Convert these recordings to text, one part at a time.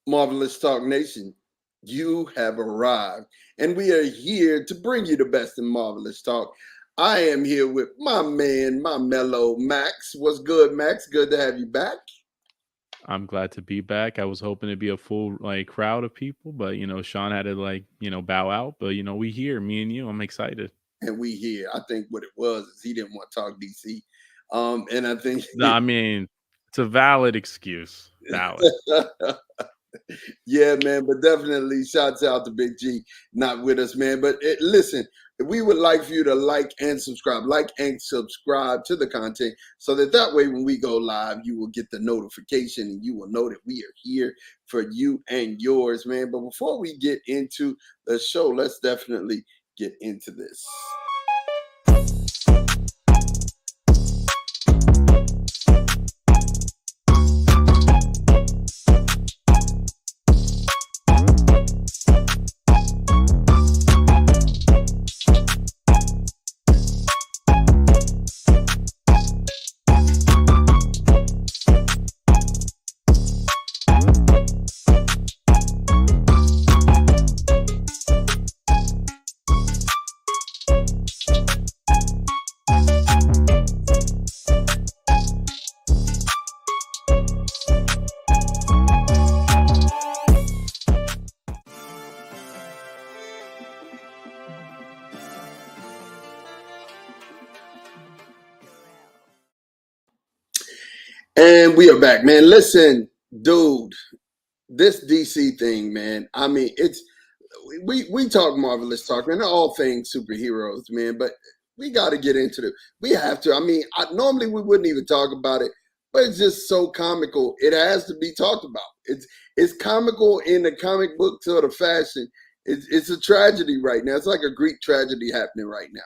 Marvelous Talk Nation, you have arrived, and we are here to bring you the best in Marvelous Talk. I am here with my man, my mellow Max. What's good, Max? Good to have you back. I'm glad to be back. I was hoping to be a full crowd of people, but Sean had to bow out. But we here, me and you. I'm excited. And we here. I think what it was is he didn't want to talk DC. And I think I mean, it's a valid excuse. Valid. Yeah, man, but definitely shouts out to Big G, not with us, man. But listen, we would like for you to like and subscribe to the content so that way when we go live, you will get the notification and you will know that we are here for you and yours, man. But before we get into the show, let's definitely get into this. And we are back, man. Listen, dude, this DC thing, man. I mean, we talk Marvelous Talk, man. All things superheroes, man. But we got to get into it. We have to. I mean, normally we wouldn't even talk about it, but it's just so comical. It has to be talked about. It's comical in the comic book sort of fashion. It's a tragedy right now. It's like a Greek tragedy happening right now.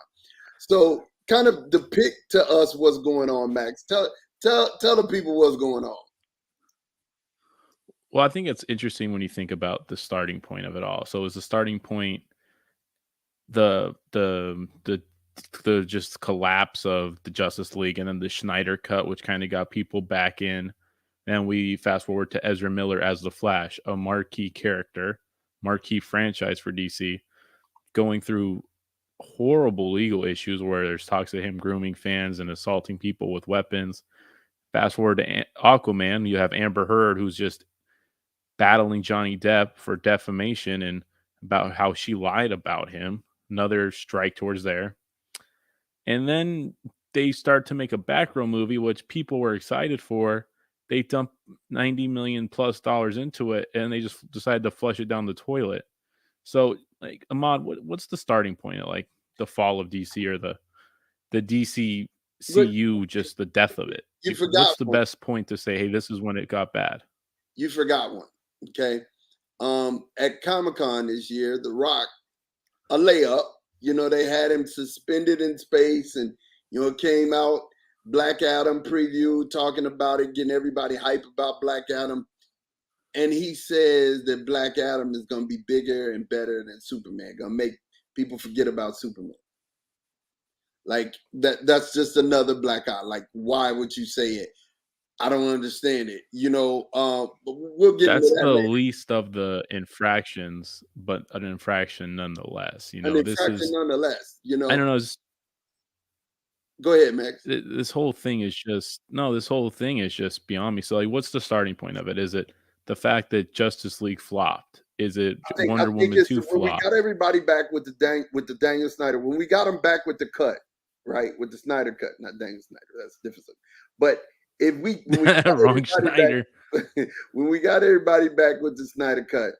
So, kind of depict to us what's going on, Max. Tell the people what's going on. Well, I think it's interesting when you think about the starting point of it all. So, is the starting point the just collapse of the Justice League and then the Schneider cut, which kind of got people back in. And we fast forward to Ezra Miller as the Flash, a marquee character, marquee franchise for DC, going through horrible legal issues where there's talks of him grooming fans and assaulting people with weapons. Fast forward to Aquaman, you have Amber Heard, who's just battling Johnny Depp for defamation and about how she lied about him. Another strike towards there. And then they start to make a back row movie, which people were excited for. They dump $90 million plus into it, and they just decided to flush it down the toilet. So, like, Ahmad, what's the starting point of like the fall of DC or the DCCU, just the death of it? You Like, forgot what's the one. best point to say, hey, this is when it got bad? You forgot one. Okay. At Comic-Con this year, The Rock, a layup, they had him suspended in space and, it came out Black Adam preview talking about it, getting everybody hype about Black Adam. And he says that Black Adam is going to be bigger and better than Superman, going to make people forget about Superman. Like that's just another black eye. Like, why would you say it? I don't understand it. But we'll get into That's that the later. least of the infractions, but an infraction nonetheless. An This infraction is, nonetheless, I don't know. Go ahead, Max. This whole thing is just this whole thing is just beyond me. So, like, what's the starting point of it? Is it the fact that Justice League flopped? Is it I Wonder think Woman it's 2 when we got flopped? everybody back with the Daniel Snyder. When we got him back with the cut, right? With the Snyder cut, not Daniel Snyder. That's different. But when we got Wrong everybody Schneider. back, when we got everybody back with the Snyder cut,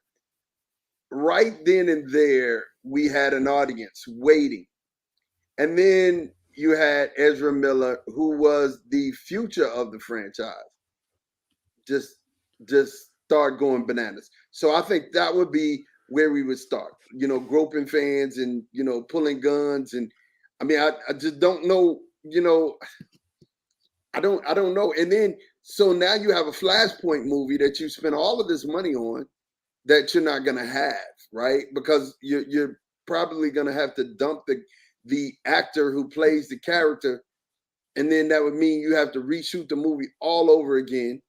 right then and there, we had an audience waiting. And then you had Ezra Miller, who was the future of the franchise, just start going bananas. So I think that would be where we would start. Groping fans and pulling guns, and I mean, I just don't know. I don't know. And then so now you have a Flashpoint movie that you spent all of this money on that you're not gonna have, right? Because you're probably gonna have to dump the actor who plays the character, and then that would mean you have to reshoot the movie all over again.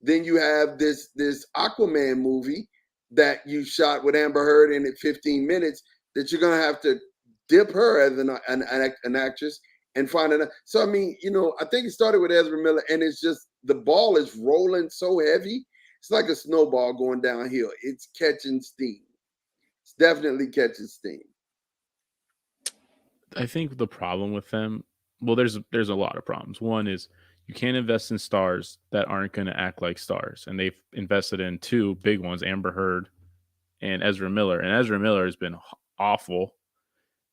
Then you have this Aquaman movie that you shot with Amber Heard in it 15 minutes that you're gonna have to dip her as an actress and find another. So I mean, I think it started with Ezra Miller, and it's just the ball is rolling so heavy. It's like a snowball going downhill. It's catching steam. It's definitely catching steam. I think the problem with them, well, there's a lot of problems. One is you can't invest in stars that aren't going to act like stars, and they've invested in two big ones, Amber Heard and Ezra Miller. And Ezra Miller has been awful.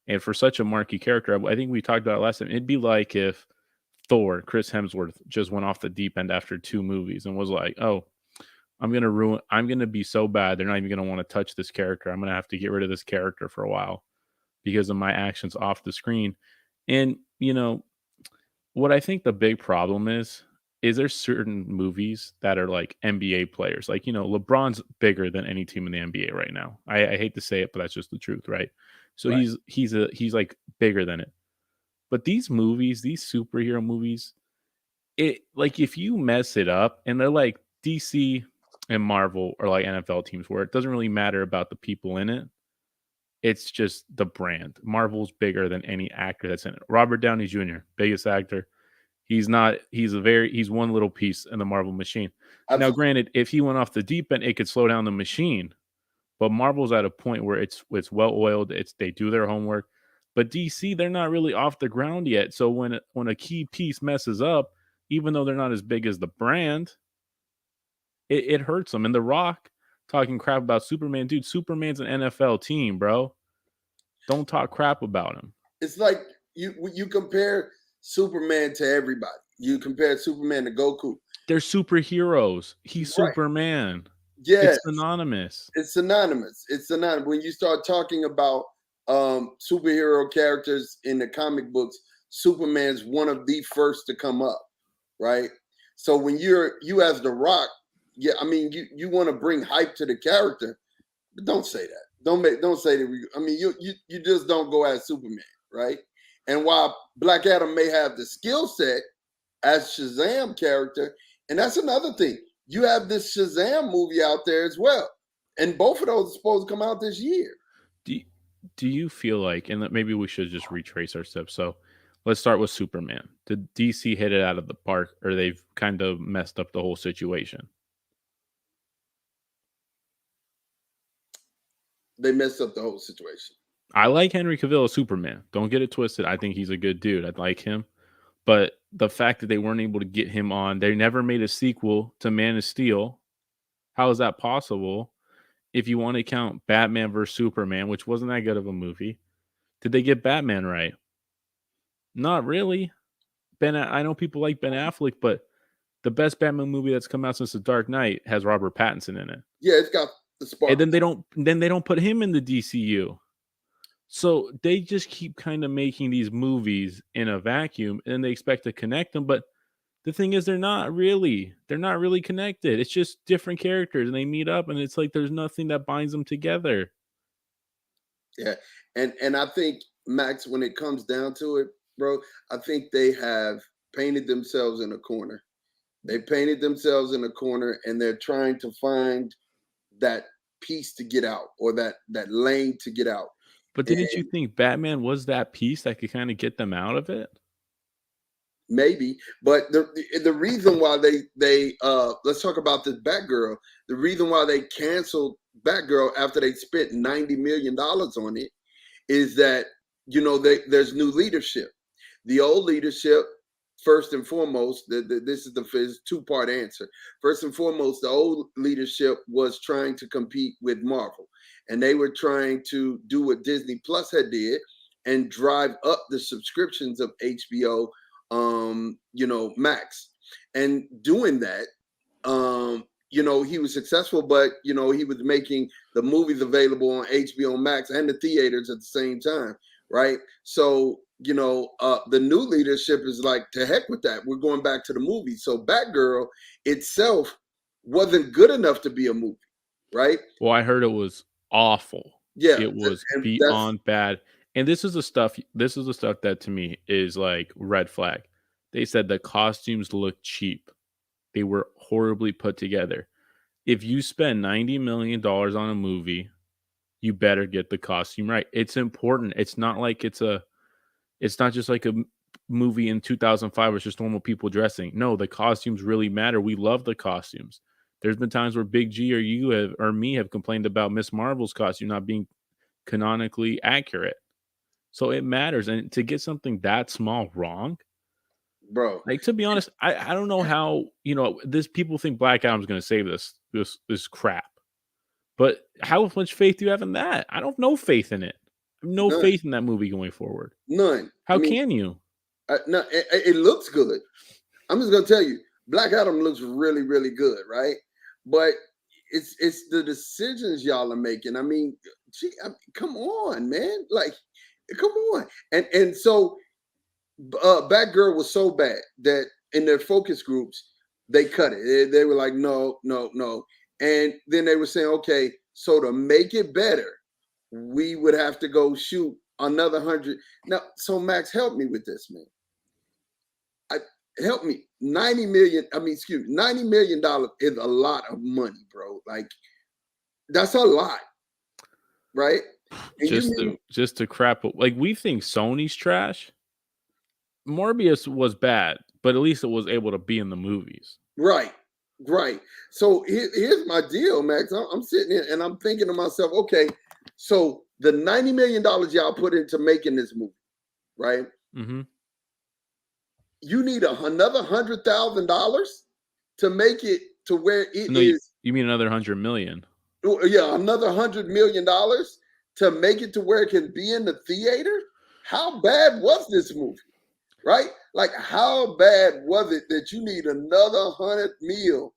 And for such a marquee character, I think we talked about it last time. It'd be like if Thor, Chris Hemsworth, just went off the deep end after 2 movies and was like, "Oh, I'm gonna be so bad. They're not even gonna want to touch this character. I'm gonna have to get rid of this character for a while because of my actions off the screen." And what I think the big problem is there's certain movies that are like NBA players. Like, LeBron's bigger than any team in the NBA right now. I hate to say it, but that's just the truth, right? So Right. he's like bigger than it. But these movies, these superhero movies, it like if you mess it up, and they're like DC and Marvel are like NFL teams where it doesn't really matter about the people in it. It's just the brand. Marvel's bigger than any actor that's in it. Robert Downey Jr., biggest actor. He's one little piece in the Marvel machine. Now, Absolutely. granted, if he went off the deep end, it could slow down the machine. But Marvel's at a point where it's well oiled. They do their homework. But DC, they're not really off the ground yet. So when a key piece messes up, even though they're not as big as the brand, it hurts them. And The Rock talking crap about Superman, dude. Superman's an NFL team, bro. Don't talk crap about him. It's like you compare Superman to everybody. You compare Superman to Goku. They're superheroes. He's Right. Superman. Yes. It's synonymous. It's synonymous. It's synonymous. When you start talking about superhero characters in the comic books, Superman's one of the first to come up, right? So when you as the Rock, yeah, I mean you want to bring hype to the character, but don't say that. Don't say that. I mean you just don't go as Superman, right? And while Black Adam may have the skill set as Shazam character, and that's another thing. You have this Shazam movie out there as well, and both of those are supposed to come out this year. Do do you feel like, and maybe we should just retrace our steps. So let's start with Superman. Did DC hit it out of the park, or they've kind of messed up the whole situation? They messed up the whole situation. I like Henry Cavill as Superman. Don't get it twisted. I think he's a good dude. I like him. But the fact that they weren't able to get him on, they never made a sequel to Man of Steel. How is that possible? If you want to count Batman versus Superman, which wasn't that good of a movie, did they get Batman right? Not really. I know people like Ben Affleck, but the best Batman movie that's come out since The Dark Knight has Robert Pattinson in it. Yeah, it's got the And spark. then they don't put him in the DCU. So they just keep kind of making these movies in a vacuum and they expect to connect them, but the thing is they're not really connected. It's just different characters and they meet up and it's like there's nothing that binds them together. Yeah, and I think Max, when it comes down to it, bro, I think they have painted themselves in a corner. They painted themselves in a corner, and they're trying to find that piece to get out, or that lane to get out. But didn't you And think Batman was that piece that could kind of get them out of it? maybe, but the reason why they let's talk about this Batgirl. The reason why they canceled Batgirl after they spent $90 million on it is that there's new leadership. The old leadership, first and foremost, this is the two-part answer. First and foremost, the old leadership was trying to compete with Marvel, and they were trying to do what Disney Plus had did and drive up the subscriptions of HBO, Max. And doing that, he was successful, but he was making the movies available on HBO Max and the theaters at the same time, right? So the new leadership is like, to heck with that. We're going back to the movie. So Batgirl itself wasn't good enough to be a movie, right? Well, I heard it was awful. Yeah, It was and that's beyond bad. And this is the stuff that to me is like red flag. They said the costumes looked cheap. They were horribly put together. If you spend $90 million on a movie, you better get the costume right. It's important. It's not just like a movie in 2005 where it's just normal people dressing. No, the costumes really matter. We love the costumes. There's been times where Big G or you or me have complained about Miss Marvel's costume not being canonically accurate. So it matters. And to get something that small wrong, bro. like, to be honest, I don't know how, this people think Black Adam's going to save this crap. But how much faith do you have in that? I don't have no faith in it. I have no None. faith in that movie going forward. None. How can you? No, it looks good. I'm just gonna tell you, Black Adam looks really, really good, right? But it's the decisions y'all are making. I mean, come on, man. Like, come on. And so Batgirl was so bad that in their focus groups, they cut it. They were like, no, no, no. And then they were saying, okay, so to make it better, we would have to go shoot another 100. Now, so Max, help me with this, man. Help me. $90 million is a lot of money, bro. Like, that's a lot, right? And just to crap. Like, we think Sony's trash. Morbius was bad, but at least it was able to be in the movies. Right. So here's my deal, Max. I'm sitting here and I'm thinking to myself, okay, so the $90 million y'all put into making this movie, right? Mm-hmm. You need another $100,000 to make it to where it is. You mean another $100 million? Yeah, another $100 million to make it to where it can be in the theater. How bad was this movie? Right? Like, how bad was it that you need another 100 mil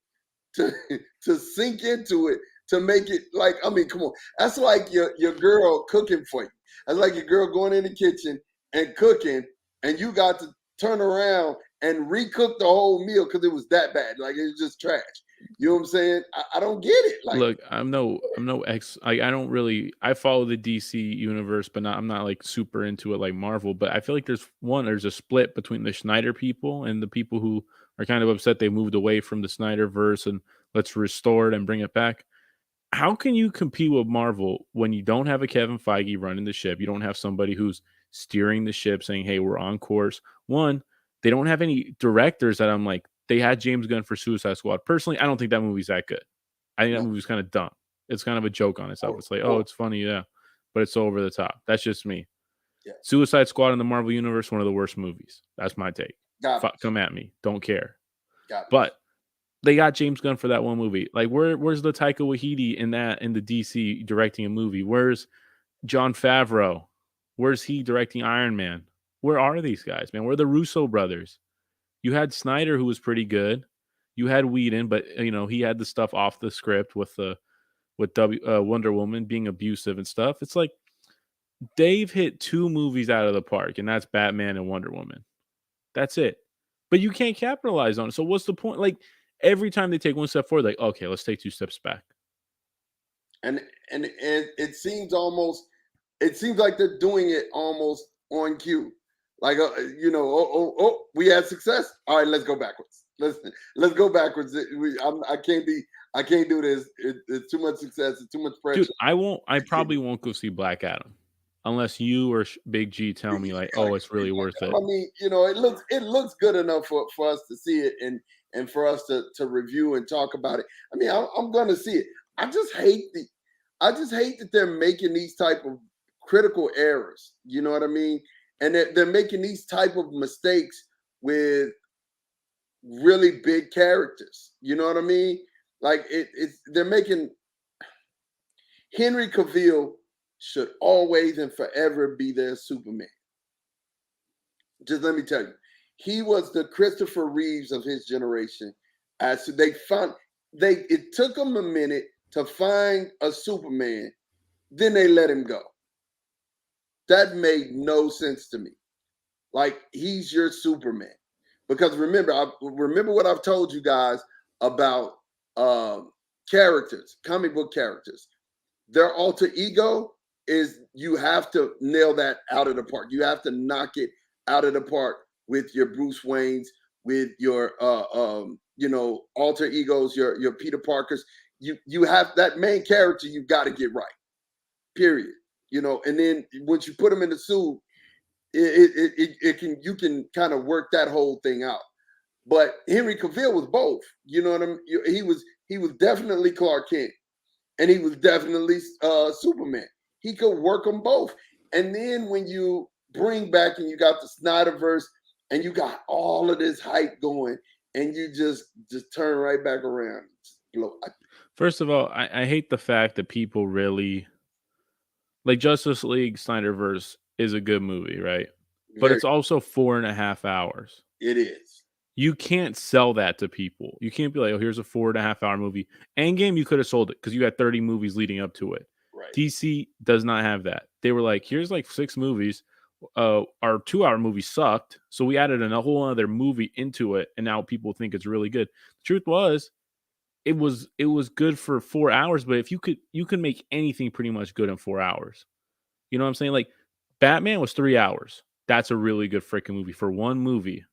to sink into it to make it, like, I mean, come on. That's like your girl cooking for you. That's like your girl going in the kitchen and cooking, and you got to turn around and recook the whole meal because it was that bad. Like, it was just trash. You know what I'm saying? I don't get it. Like, look, I'm no I don't really, I follow the DC universe, but I'm not like super into it like Marvel. But I feel like there's a split between the Snyder people and the people who are kind of upset they moved away from the Snyderverse and let's restore it and bring it back. How can you compete with Marvel when you don't have a Kevin Feige running the ship? You don't have somebody who's steering the ship saying, hey, we're on course. One, they don't have any directors that I'm like, they had James Gunn for Suicide Squad. Personally, I don't think that movie's that good. I think that movie's kind of dumb. It's kind of a joke on itself. It's like, oh, it's funny, yeah, but it's over the top. That's just me. Yeah. Suicide Squad in the Marvel Universe, one of the worst movies. That's my take. Come at me. Don't care. But they got James Gunn for that one movie. Like, where's the Taika Waititi in the DC directing a movie? Where's Jon Favreau? Where's he directing Iron Man? Where are these guys, man? Where are the Russo brothers? You had Snyder, who was pretty good. You had Whedon, but he had the stuff off the script with Wonder Woman being abusive and stuff. It's like they've hit 2 movies out of the park, and that's Batman and Wonder Woman. That's it. But you can't capitalize on it. So what's the point? Like, every time they take one step forward, like, okay, let's take 2 steps back. And it seems like they're doing it almost on cue. Like, we had success. All right, let's go backwards. Let's go backwards. I can't do this. It's too much success. It's too much pressure. Dude, I probably won't go see Black Adam unless you or Big G tell me like, oh, it's really worth it. I mean, it looks good enough for us to see it and for us to review and talk about it. I mean, I'm gonna see it. I just hate that they're making these type of critical errors. You know what I mean? And they're making these type of mistakes with really big characters. You know what I mean? Like, they're making Henry Cavill should always and forever be their Superman. Just let me tell you, he was the Christopher Reeves of his generation. As it took them a minute to find a Superman, then they let him go. That made no sense to me. Like, he's your Superman. Because remember what I've told you guys about characters, comic book characters. Their alter ego is, you have to nail that out of the park. You have to knock it out of the park with your Bruce Waynes, with your alter egos, your Peter Parkers. You have that main character you got to get right. Period. And then once you put them in the suit, you can kind of work that whole thing out. But Henry Cavill was both. You know what I mean? He was definitely Clark Kent, and he was definitely Superman. He could work them both. And then when you bring back and you got the Snyderverse and you got all of this hype going, and you just turn right back around. First of all, I hate the fact that people really like Justice League Snyderverse is a good movie, right? But Very, it's also 4.5 hours. it is. You can't sell that to people. You can't be like, oh, here's a 4.5 hour movie. Endgame, you could have sold it because you had 30 movies leading up to it. Right. DC does not have that. They were like, here's like 6 movies. Our 2 hour movie sucked. So we added a whole other movie into it. And now people think it's really good. The truth was, it was good for 4 hours. But if you could make anything pretty much good in 4 hours. You know what I'm saying? Like Batman was 3 hours. That's a really good freaking movie for one movie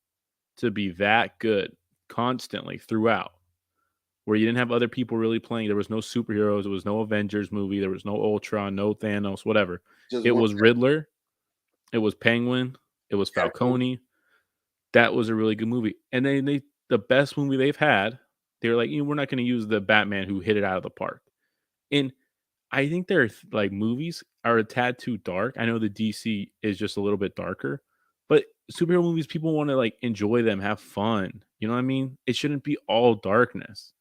to be that good constantly throughout, where you didn't have other people really playing. There was no superheroes. There was no Avengers movie. There was no Ultron, no Thanos, whatever. Just It one was Riddler. It was Penguin. It was Falcone. That was a really good movie. And then the best movie they've had, they were like, we're not going to use the Batman who hit it out of the park. And I think their like movies are a tad too dark. I know the DC is just a little bit darker, but superhero movies, people want to like enjoy them, have fun. You know what I mean? It shouldn't be all darkness.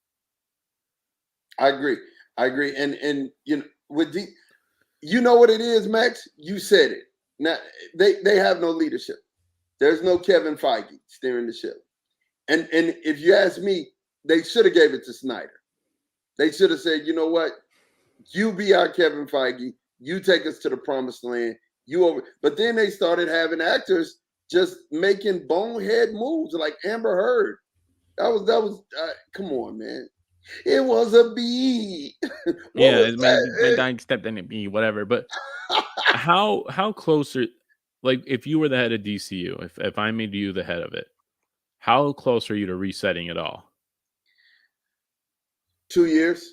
I agree. And with you know what it is, Max? You said it. Now they have no leadership. There's no Kevin Feige steering the ship. And if you ask me, they should have gave it to Snyder. They should have said, you know what? You be our Kevin Feige. You take us to the promised land. But then they started having actors just making bonehead moves like Amber Heard. That was come on, man. It was a bee. Yeah, my dying stepped in a bee, whatever. But how close are, like, if you were the head of DCU, if I made you the head of it, how close are you to resetting it all? 2 years.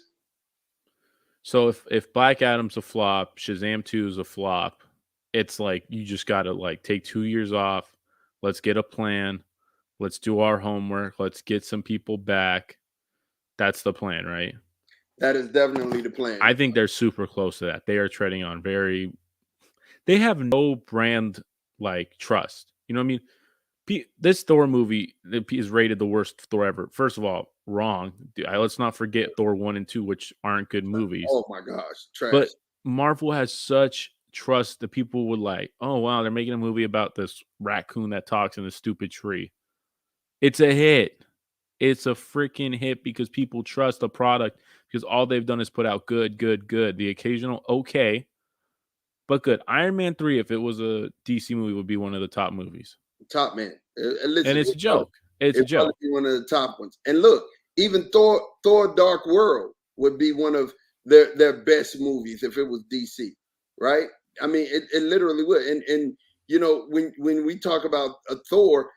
So if Black Adam's a flop, Shazam 2 is a flop, it's like you just got to like take 2 years off. Let's get a plan. Let's do our homework. Let's get some people back. That's the plan, right? That is definitely the plan. I think they're super close to that. They are treading on they have no brand like trust. You know what I mean? This Thor movie is rated the worst Thor ever. First of all, wrong. Let's not forget Thor 1 and 2, which aren't good movies. Oh my gosh, trash. But Marvel has such trust that people would like, oh wow, they're making a movie about this raccoon that talks in a stupid tree. It's a hit. It's a freaking hit because people trust the product because all they've done is put out good. The occasional okay, but good. Iron Man 3, if it was a DC movie, would be one of the top movies. Top man. Listen, and it's a joke. It's a joke. Be one of the top ones. And look, even Thor Dark World would be one of their best movies if it was DC, right? I mean, it literally would. And when we talk about a Thor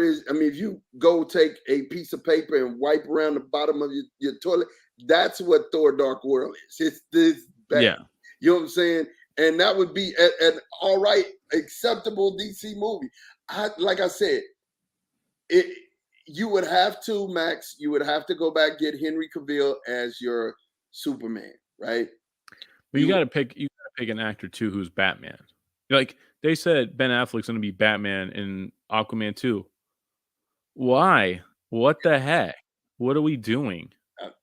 is, I mean, if you go take a piece of paper and wipe around the bottom of your toilet, that's what Thor Dark World is. It's this bad. Yeah. You know what I'm saying? And that would be an all right, acceptable DC movie. Like I said, you would have to, Max, you would have to go back, get Henry Cavill as your Superman, right? But you gotta pick an actor too who's Batman. Like they said Ben Affleck's gonna be Batman in Aquaman 2. Why? What the heck? What are we doing?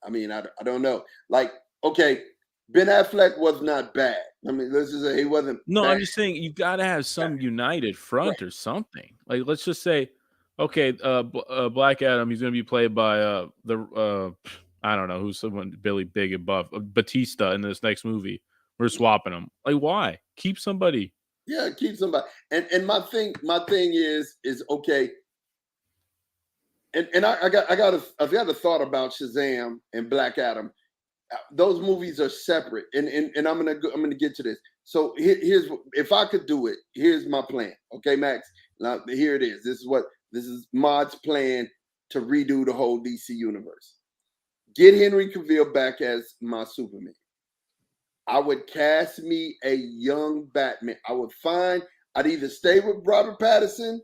I mean, I don't know. Like, okay, Ben Affleck was not bad. I mean, let's just say he wasn't. No, bad. I'm just saying you got to have some united front or something. Like, let's just say, okay, Black Adam, he's going to be played by I don't know who's someone really big above Batista in this next movie. We're swapping them. Like, why? Keep somebody. Yeah, keep somebody. And my thing is okay. And I've got a thought about Shazam and Black Adam. Those movies are separate, and I'm gonna get to this. So here's, if I could do it, here's my plan. Okay, Max. Now here it is. This is Mod's plan to redo the whole DC universe. Get Henry Cavill back as my Superman. I would cast me a young Batman. I'd either stay with Robert Pattinson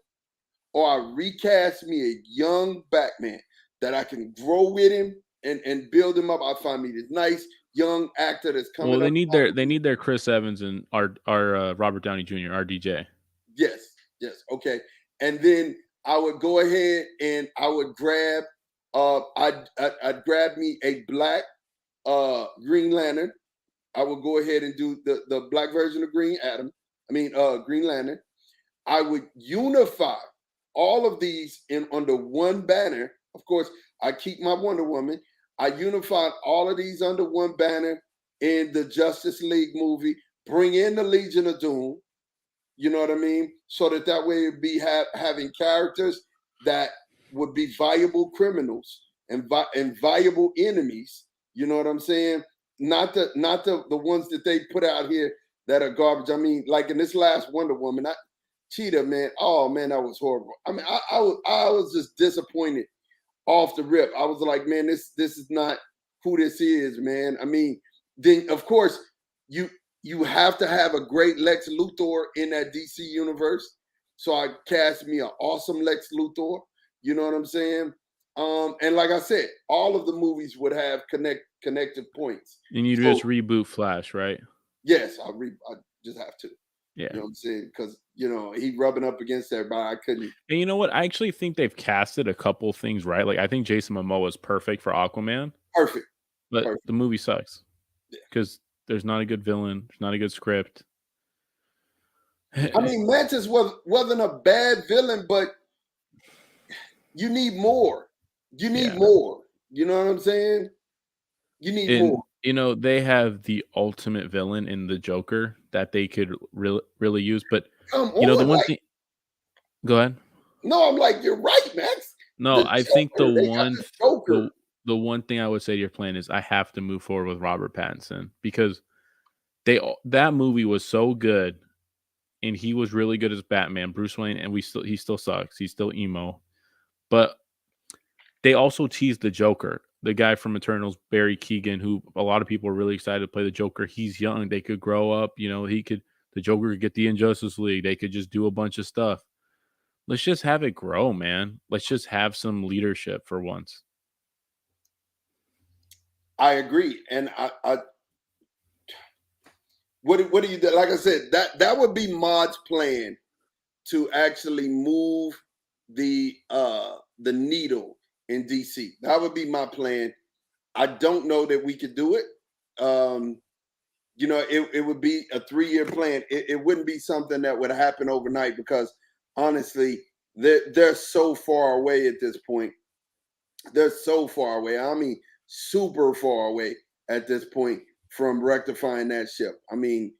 or I recast me a young Batman that I can grow with him and build him up. I find me this nice young actor that's coming Well, up. they need their Chris Evans and our Robert Downey Jr. RDJ. Yes, okay. And then I would go ahead and I would grab I'd grab me a black Green Lantern. I would go ahead and do the black version of Green Lantern. I would unify all of these under one banner. Of course, I keep my Wonder Woman. I unified all of these under one banner in the Justice League movie. Bring in the Legion of Doom. You know what I mean? So that way it'd be having characters that would be viable criminals and viable enemies. You know what I'm saying? Not the ones that they put out here that are garbage. I mean, like in this last Wonder Woman, Cheetah, man. Oh man, that was horrible. I mean, I was just disappointed off the rip. I was like, man, this is not who this is, man. I mean, then of course you have to have a great Lex Luthor in that DC universe. So I cast me an awesome Lex Luthor. You know what I'm saying? And like I said, all of the movies would have connective points. And you just reboot Flash, right? Yes, I just have to. Yeah. You know what I'm saying? Because, he rubbing up against everybody. I couldn't. And you know what? I actually think they've casted a couple things right. Like, I think Jason Momoa is perfect for Aquaman. Perfect. But the movie sucks. Because there's not a good villain. There's not a good script. I mean, Mantis wasn't a bad villain, but you need more. You need more. You know what I'm saying? You need more. You know, they have the ultimate villain in the Joker that they could really use. But, the one thing... Go ahead. No, I'm like, you're right, Max. No, I think the one thing I would say to your plan is I have to move forward with Robert Pattinson because that movie was so good and he was really good as Batman, Bruce Wayne, and he still sucks. He's still emo. But they also teased the Joker, the guy from Eternals, Barry Keoghan, who a lot of people are really excited to play the Joker. He's young. They could grow up. The Joker could get the Injustice League. They could just do a bunch of stuff. Let's just have it grow, man. Let's just have some leadership for once. I agree. And what do you do? Like I said, that would be Mod's plan to actually move the needle in DC. That would be my plan. I don't know that we could do it. It would be a 3-year plan. It wouldn't be something that would happen overnight because honestly, they're so far away at this point. They're so far away. I mean, super far away at this point from rectifying that ship. I mean,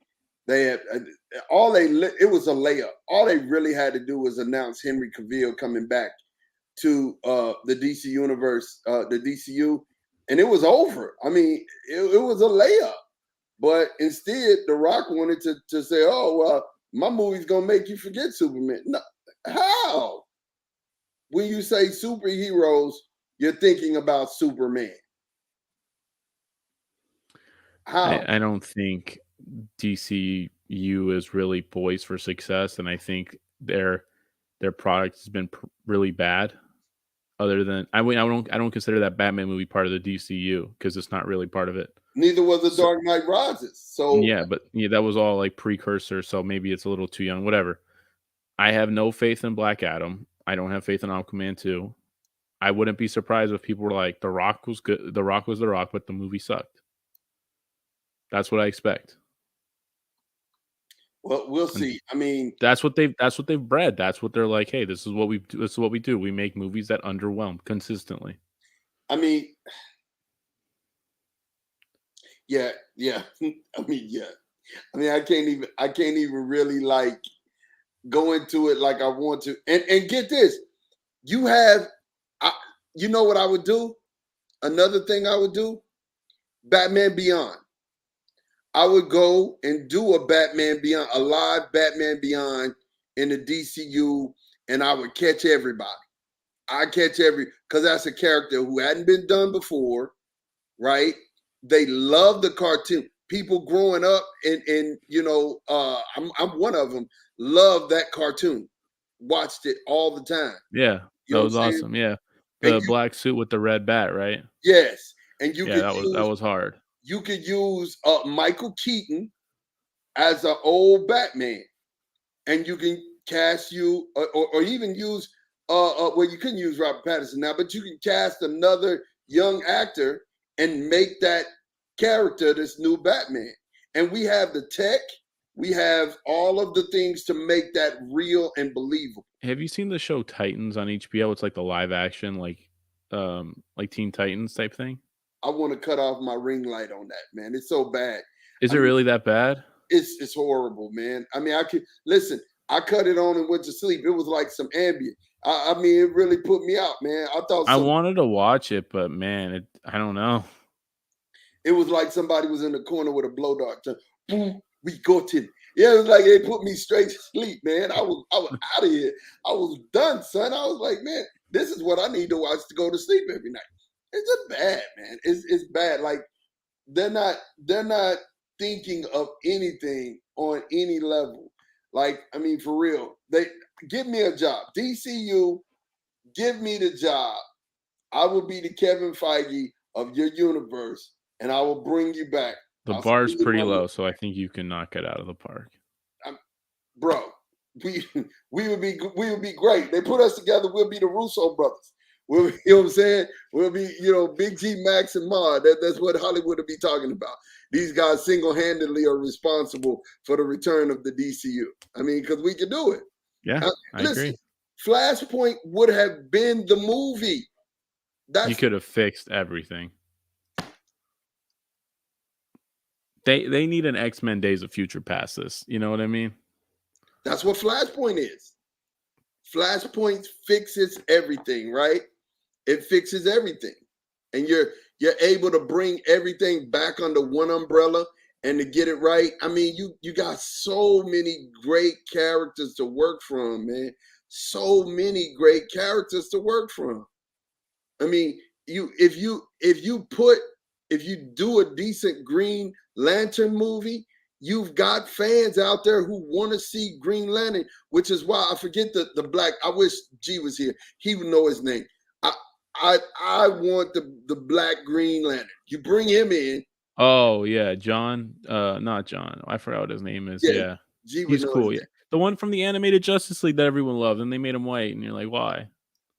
they had it was a layup. All they really had to do was announce Henry Cavill coming back to the DC universe, the DCU, and it was over. I mean, it was a layup. But instead, The Rock wanted to say, "Oh, well, my movie's gonna make you forget Superman." No, how? When you say superheroes, you're thinking about Superman. How? I don't think DCU is really poised for success, and I think their product has been really bad. Other than I don't consider that Batman movie part of the DCU because it's not really part of it. Neither was The Dark Knight Rises. So that was all like precursor. So maybe it's a little too young. Whatever. I have no faith in Black Adam. I don't have faith in Aquaman 2. I wouldn't be surprised if people were like, The Rock was good. The Rock was The Rock, but the movie sucked. That's what I expect. Well, we'll see. I mean, that's what they've bred. That's what they're like. Hey, this is what we do. This is what we do. We make movies that underwhelm consistently. I mean, yeah. I mean, I can't even really like go into it like I want to. And get this, you know what I would do? Another thing I would do, Batman Beyond. I would go and do a Batman Beyond, a live Batman Beyond in the DCU, and I would catch everybody. I catch because that's a character who hadn't been done before, right? They love the cartoon. People growing up and I'm one of them. Love that cartoon. Watched it all the time. Yeah, You that know what I'm was saying? awesome. Yeah, And the black suit with the red bat, right? yes, and Yeah, that was hard. you could use Michael Keaton as an old Batman, and you can cast you or even use well, you couldn't use Robert Pattinson now, but you can cast another young actor and make that character this new Batman. And we have the tech, we have all of the things to make that real and believable. Have you seen the show Titans on HBO? It's like the live action, like Teen Titans type thing. I want to cut off my ring light on that, man. It's so bad. Is I it mean, really that bad? it's horrible, man. I mean, I could listen. I cut it on and went to sleep. It was like some ambient. I mean, it really put me out, man. I thought I some. wanted to watch it, but man, I don't know. It was like somebody was in the corner with a blow dart. Boom, we got it. Yeah, it was like they put me straight to sleep, man. I was out of here. I was done, son. I was like, man, this is what I need to watch to go to sleep every night. It's just bad, man. It's bad. Like they're not thinking of anything on any level. Like, I mean, for real. They give me a job. DCU, give me the job. I will be the Kevin Feige of your universe, and I will bring you back. The I'll bar's send you pretty my low, list. so I think you can knock it out of the park. Bro, we we would be great. They put us together. We'll be the Russo brothers. We'll, you know what I'm saying? We'll be, Big G, Max, and Ma. That's what Hollywood will be talking about. These guys single-handedly are responsible for the return of the DCU. I mean, because we can do it. Yeah, I Listen, agree. Flashpoint would have been the movie. You could have fixed everything. They need an X-Men Days of Future past this. You know what I mean? That's what Flashpoint is. Flashpoint fixes everything, right? It fixes everything. And you're able to bring everything back under one umbrella and to get it right. I mean, you got so many great characters to work from, man. So many great characters to work from. I mean, if you do a decent Green Lantern movie, you've got fans out there who want to see Green Lantern, which is why I forget the black. I wish G was here. He would know his name. I want the black Green Lantern. You bring him in. Oh yeah, John. Not John. I forgot what his name is. Yeah, Yeah, G would he's know his cool. Yeah, name. the one from the animated Justice League that everyone loved, and they made him white, and you're like, why?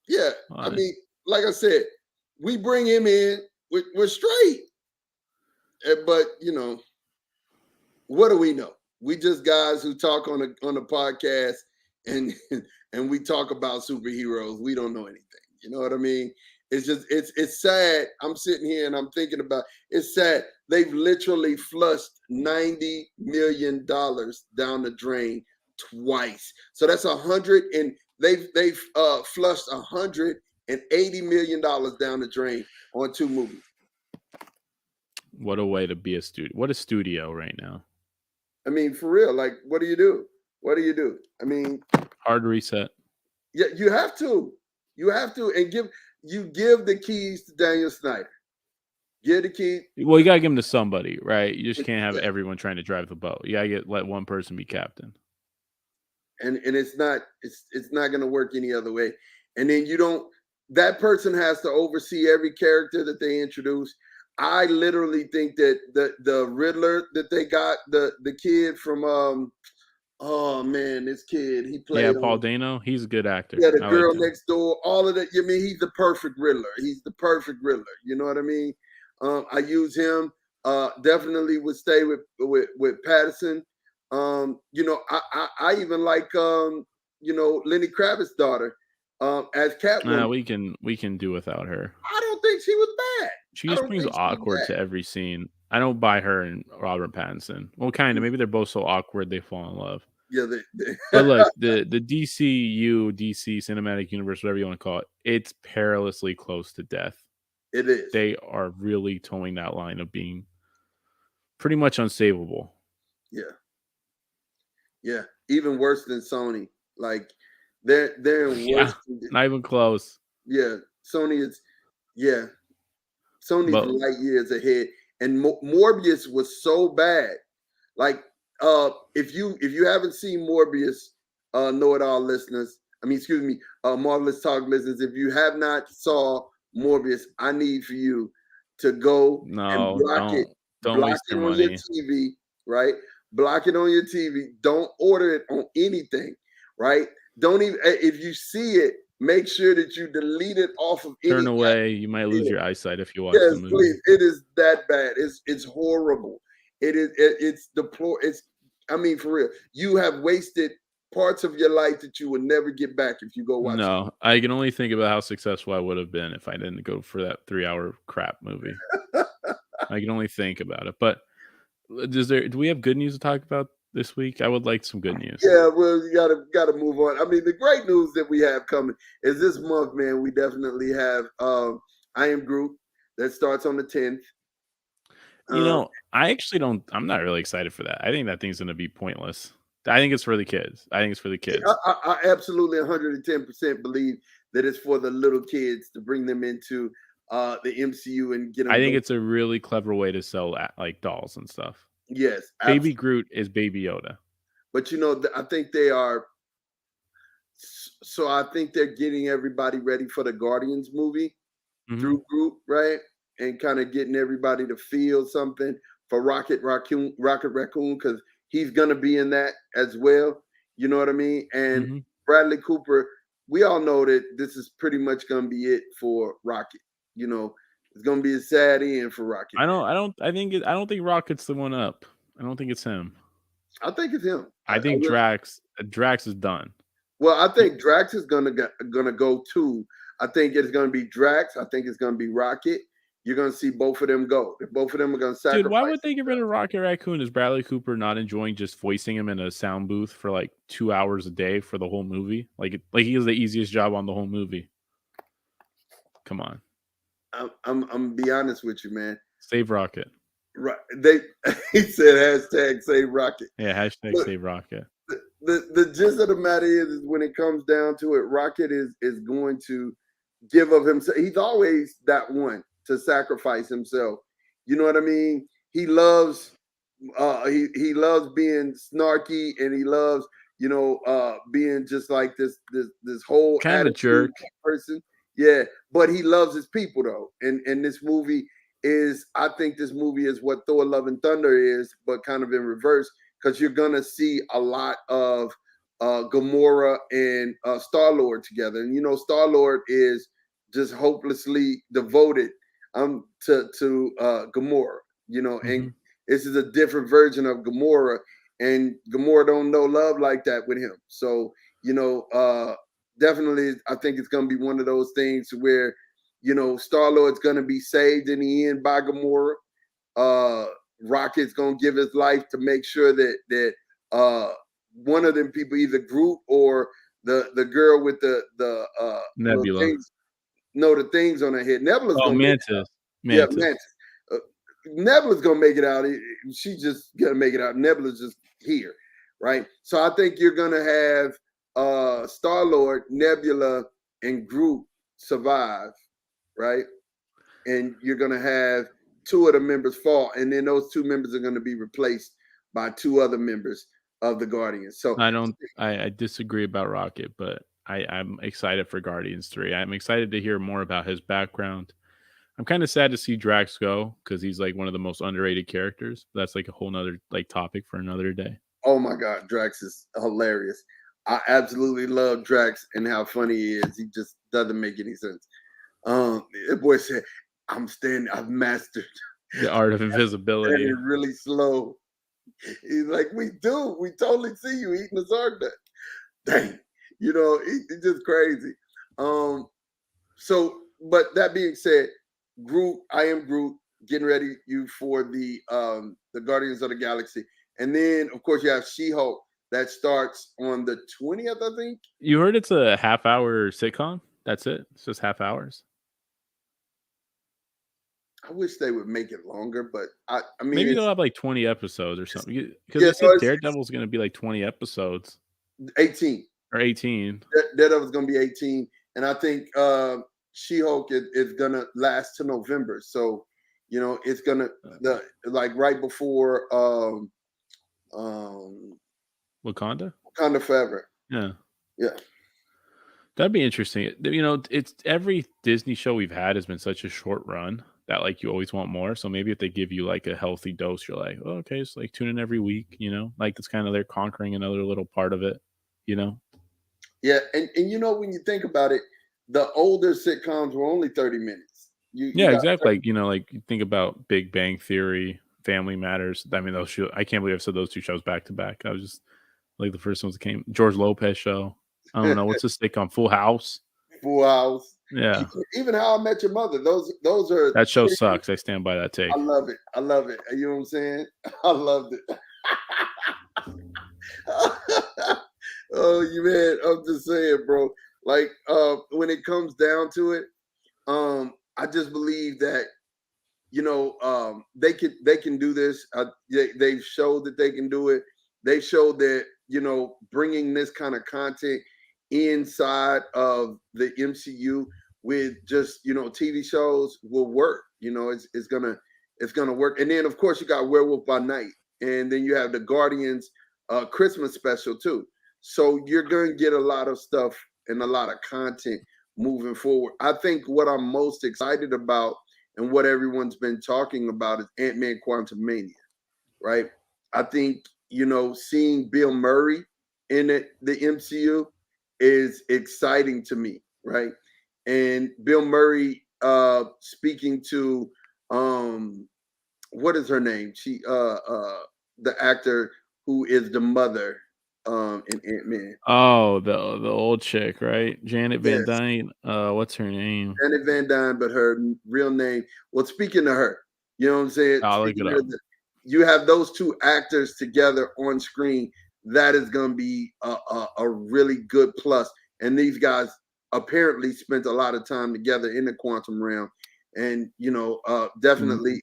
Yeah, Why? I mean, like I said, we bring him in. We're straight. But what do we know? We just guys who talk on a podcast and and we talk about superheroes. We don't know anything. You know what I mean? It's just it's sad. I'm sitting here and I'm thinking about it's sad. They've literally flushed $90 million down the drain twice. So that's they've flushed $180 million down the drain on two movies. What a way to be a studio. What a studio right now. I mean, for real, like, what do you do? What do you do? I mean, hard reset. Yeah, you have to. You have to, and give the keys to Daniel Snyder. Give the key. Well, you gotta give them to somebody, right? You just can't have everyone trying to drive the boat. You gotta let one person be captain. And it's not going to work any other way. And then that person has to oversee every character that they introduce. I literally think that the Riddler that they got, the kid from oh man, this kid, he played Paul Dano, he's a good actor. Yeah, the girl next door, all of that. I mean, he's the perfect Riddler. He's the perfect Riddler. You know what I mean? I use him. Definitely would stay with Patterson. I even like Lenny Kravitz's daughter as Catwoman. We can do without her. I don't think she was bad. She just brings awkward to every scene. I don't buy her and Robert Pattinson. Well, kind of. Maybe they're both so awkward they fall in love. Yeah, but look, the DC Cinematic Universe, whatever you want to call it, it's perilously close to death. It is. They are really towing that line of being pretty much unsavable. Yeah, even worse than Sony. Like they're in worse. Not even close. Yeah, Sony is. Yeah, Sony's But light years ahead, and Morbius was so bad. Like, if you haven't seen Morbius, Know It All listeners, I mean, excuse me, Marvelous Talk listeners, if you have not saw Morbius, I need for you to go and no, don't block waste it your on your money. TV, right? Block it on your TV. Don't order it on anything, right? Don't even if you see it, make sure that you delete it off of any Turn app. away. You might lose your eyesight if you watch the Yes, movie. please. It is that bad. It's horrible. It's deplorable. It's I mean for real. You have wasted parts of your life that you will never get back if you go watch No, I can only think about how successful I would have been if I didn't go for that 3-hour crap movie. it. I can only think about it. But do we have good news to talk about this week? I would like some good news. Yeah, well, you gotta move on. I mean, the great news that we have coming is this month, man. We definitely have I Am Group that starts on the 10th. I actually don't. I'm not really excited for that. I think that thing's going to be pointless. I think it's for the kids. I think it's for the kids. I absolutely 110% believe that it's for the little kids to bring them into the MCU and get I them think going. it's a really clever way to sell like dolls and stuff. Yes, Baby absolutely. Groot is Baby Yoda. But I think they are. So I think they're getting everybody ready for the Guardians movie Hmm. through Groot, right? And kind of getting everybody to feel something for Rocket Raccoon, because he's gonna be in that as well. You know what I mean? And Hmm. Bradley Cooper, we all know that this is pretty much gonna be it for Rocket. You know, it's gonna be a sad end for Rocket. I don't think Rocket's the one up. I don't think it's him. I think it's him. I think Drax is done. Well, I He- think Drax is gonna go too. I think it's gonna be Drax. I think it's gonna be Rocket. You're gonna see both of them go. Both of them are gonna Dude, why sacrifice would they get rid of Rocket Raccoon? Is Bradley Cooper not enjoying just voicing him in a sound booth for like 2 hours a day for the whole movie? Like he has the easiest job on the whole movie. Come on, I'm gonna be honest with you, man. save Rocket. Right? They he said hashtag save Rocket. Yeah, hashtag Look, save Rocket. the gist of the matter is when it comes down to it, Rocket is going to give of himself. He's always that one to sacrifice himself. You know what I mean? He loves he loves being snarky, and he loves being just like this whole Kind of a attitude jerk. person. Yeah, but he loves his people though, and this movie is, I think this movie is what Thor: Love and Thunder is, but kind of in reverse, because you're gonna see a lot of Gamora and Star Lord together, and Star Lord is just hopelessly devoted to Gamora, and Hmm. this is a different version of Gamora, and Gamora don't know love like that with him. So, definitely, I think it's gonna be one of those things where, Star Lord's gonna be saved in the end by Gamora. Uh, Rocket's gonna give his life to make sure that one of them people, either Groot or the girl with the little Nebula. things, no, the things on her head. Nebula's Oh, gonna make it Mantis. out. Yeah, Mantis. Mantis. Uh, Nebula's gonna make it out. She just gonna make it out. Nebula's just here, right? So I think you're gonna have Star Lord, Nebula, and Groot survive, right? And you're gonna have two of the members fall, and then those two members are gonna be replaced by two other members of the Guardians. So I disagree about Rocket, but I'm excited for Guardians 3. I'm excited to hear more about his background. I'm kind of sad to see Drax go because he's like one of the most underrated characters. That's like a whole nother like topic for another day. oh my God, Drax is hilarious. I absolutely love Drax and how funny he is. He just doesn't make any sense. That boy said, I've mastered The art of invisibility. standing really slow. He's like, we totally see you eating the Zarda. Dang, it's just crazy. But that being said, Groot, I Am Groot, getting ready you for the Guardians of the Galaxy, and then of course you have She-Hulk that starts on the 20th, I think. You heard it's a half-hour sitcom? That's it. It's just half hours. I wish they would make it longer, but I mean Maybe they'll it's have like 20 episodes or something. Because yeah, they no, said it's Daredevil's going to be like 20 episodes 18. or 18. Daredevil's gonna be 18, and I think She-Hulk is gonna last to November. So, it's gonna like right before um Wakanda. Wakanda Forever. Yeah. Yeah. That'd be interesting. It's every Disney show we've had has been such a short run that like you always want more. So maybe if they give you like a healthy dose, you're like, oh, okay, it's like tune in every week, like it's kind of they're conquering another little part of it, you know? Yeah, and when you think about it, the older sitcoms were only 30 minutes. You Yeah, got exactly. 30. Like you think about Big Bang Theory, Family Matters. I mean, those show I can't believe I've said those two shows back to back. I was just like the first ones that came. George Lopez show. I don't know what's this sitcom, Full House. Full House. Yeah, Even How I Met Your Mother. Those are that show sucks. I stand by that I take. love it. I love it. You know what I'm saying? I loved it. Oh, you man, I'm just saying, bro. Like, when it comes down to it, I just believe that they can do this. They've showed that they can do it. They showed that bringing this kind of content inside of the MCU with just TV shows will work. It's gonna work. And then of course you got Werewolf by Night, and then you have the Guardians Christmas special too. So you're gonna get a lot of stuff and a lot of content moving forward. I think what I'm most excited about and what everyone's been talking about is Ant-Man Quantumania, right? I think, seeing Bill Murray in the MCU is exciting to me, right? And Bill Murray speaking to what is her name? She the actor who is the mother in Ant-Man. Oh, the old chick, right? Janet Van Yes, Dyne. What's her name? Janet Van Dyne, but her real name. Well, speaking of her, you know what I'm saying? I'll look Speaking it up. of you have those two actors together on screen. That is going to be a really good plus. And these guys apparently spent a lot of time together in the quantum realm, and M- definitely